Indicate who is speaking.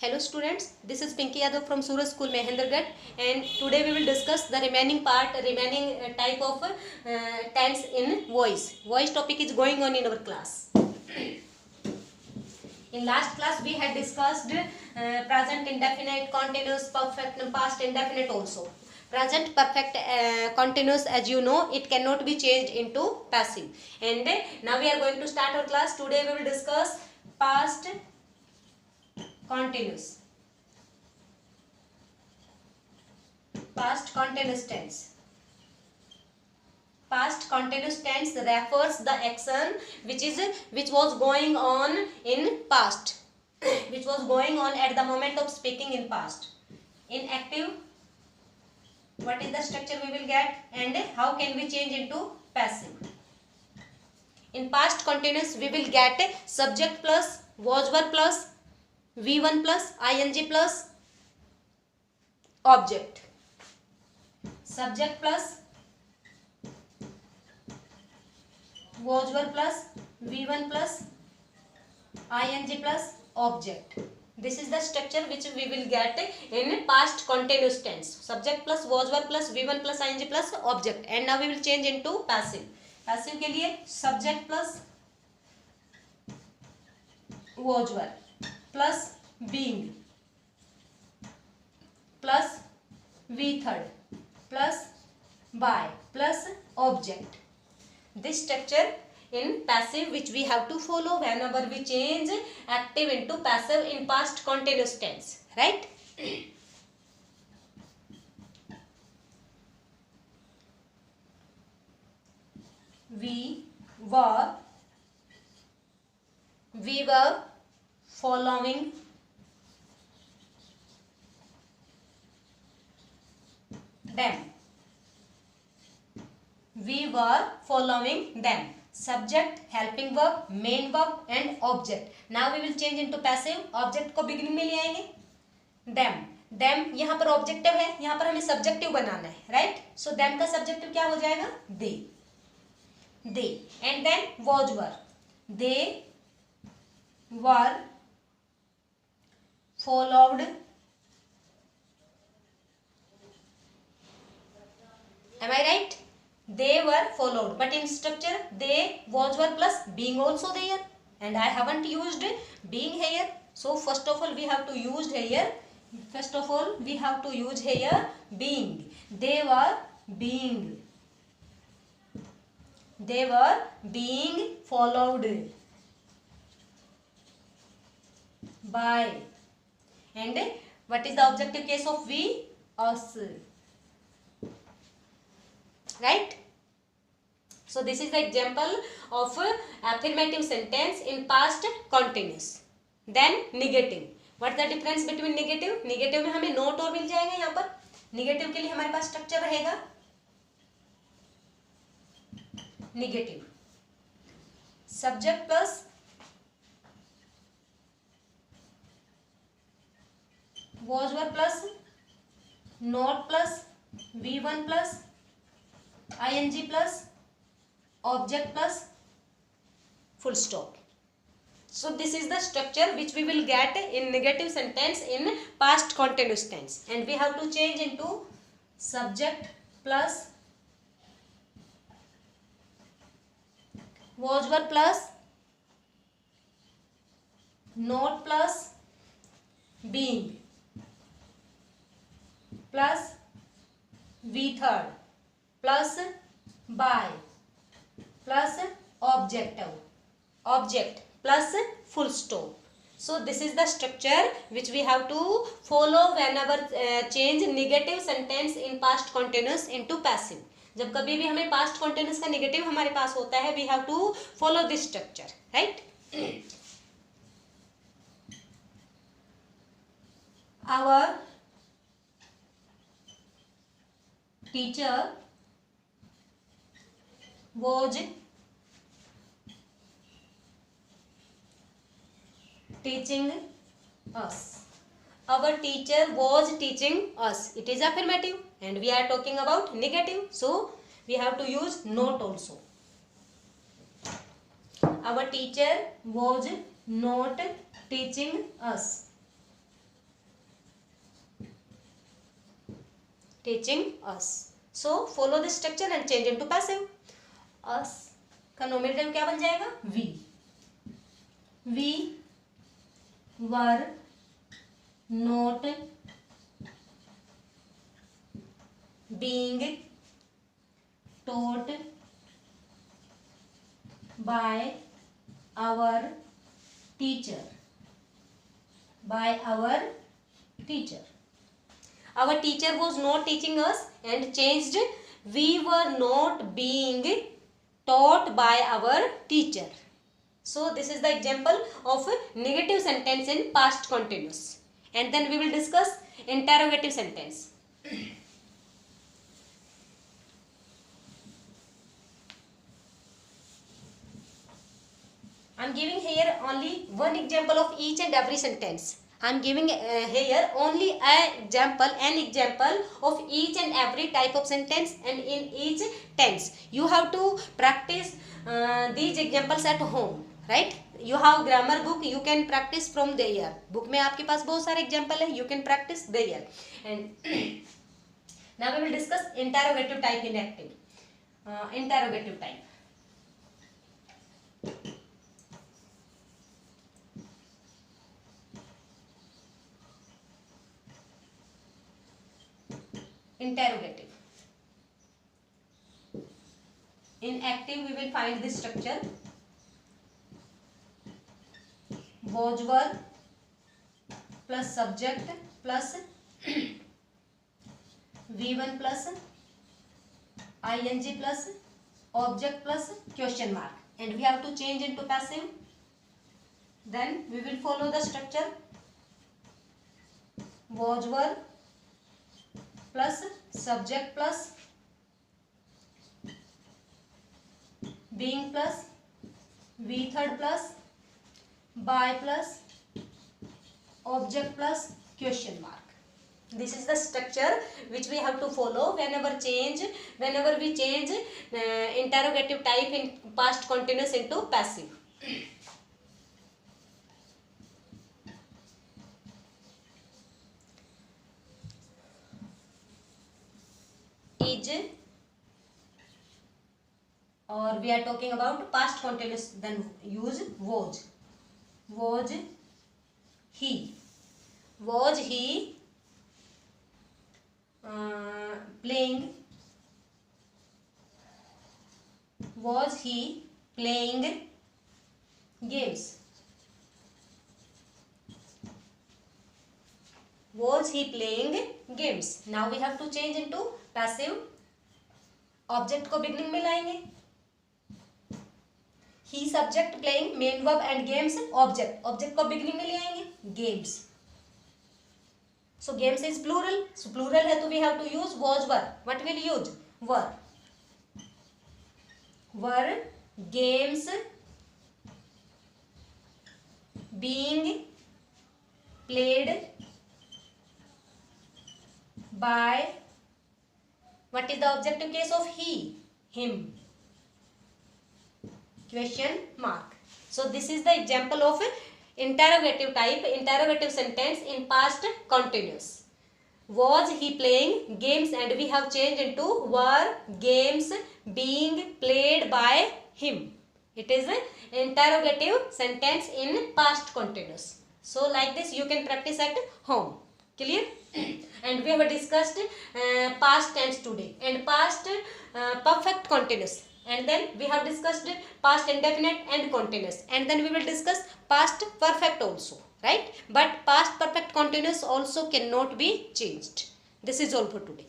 Speaker 1: Hello students, this is Pinky Yadav from Suraj School Mahendragarh, and today we will discuss the remaining type of tense in voice. Voice topic is going on in our class. In last class we had discussed present indefinite, continuous, perfect, and past indefinite also. Present perfect continuous, as you know, it cannot be changed into passive. And now we are going to start our class. Today we will discuss past continuous. Past continuous tense. Past continuous tense refers the action which was going on in past, which was going on at the moment of speaking in past. In active, what is the structure we will get, and how can we change into passive? In past continuous we will get subject plus was verb plus V1 plus ing plus object. Subject plus was verb plus V1 plus ing plus object. This is the structure which we will get in past continuous tense. Subject plus was verb plus V1 plus ing plus object. And now we will change into passive. Passive के लिए subject plus was verb plus being plus V third plus by plus object. This structure in passive which we have to follow whenever we change active into passive in past continuous tense, right? We were following them. We were following them. Subject, helping verb, main verb and object. Now we will change into passive. Object को beginning में ले आएंगे. Them. Them यहाँ पर objective है, यहाँ पर हमें subjective बनाना है, right? So them का subjective क्या हो जाएगा? They. They. And then was were. They were followed. Am I right? They were followed, but in structure they was were plus being also there, and I haven't used being here. So first of all we have to use here. First of all we have to use here being. They were being. They were being followed by. And what is the objective case of we? Us. Right? So this is the example of affirmative sentence in past continuous. Then negative. What is the difference between negative? Negative में हमें not और मिल जाएगा. यहाँ पर negative के लिए हमारे पास structure रहेगा negative. Subject plus was verb plus not plus V1 plus ing plus object plus full stop. So this is the structure which we will get in negative sentence in past continuous tense, and we have to change into subject plus was verb plus not plus being plus V third plus by plus object plus full stop. So this is the structure which we have to follow whenever change negative sentence in past continuous into passive. जब कभी भी हमें past continuous का negative हमारे पास होता है, we have to follow this structure, right? Our teacher was teaching us. Our teacher was teaching us. It is affirmative, and we are talking about negative, so we have to use not also. Our teacher was not teaching us. teaching us. So follow this structure and change into passive. Us का nominative क्या बन जाएगा? We. We were not being taught by our teacher. By our teacher. Our teacher was not teaching us and changed. We were not being taught by our teacher. So this is the example of a negative sentence in past continuous. And then we will discuss interrogative sentence. I am giving here only one example of each and every sentence. I am giving here only an example of each and every type of sentence and in each tense. You have to practice these examples at home, right? You have grammar book, you can practice from there. Book में आपके पास बहुत सारे example है, you can practice there. And now we will discuss interrogative type in active. Interrogative type. Interrogative. In active we will find this structure. Was were plus subject plus V1 plus ing plus object plus question mark, and we have to change into passive. Then we will follow the structure. Was were plus subject plus being plus V third plus by plus object plus question mark. This is the structure which we have to follow whenever we change interrogative type in past continuous into passive. Is, or we are talking about past continuous, then use was. Was he playing? Was he playing games? Was he playing games? Now we have to change into passive. Object को beginning में लाएंगे. He subject playing main verb and games object को beginning में ले आएंगे. Games. So games is plural. So plural है तो we have to use was were. What will use? Were. Were games being played by, what is the objective case of he? Him. Question mark. So this is the example of interrogative type, interrogative sentence in past continuous. Was he playing games, and we have changed into were games being played by him. It is an interrogative sentence in past continuous. So like this you can practice at home. Clear? And we have discussed past tense today and past perfect continuous, and then we have discussed past indefinite and continuous, and then we will discuss past perfect also, right? But past perfect continuous also cannot be changed. This is all for today.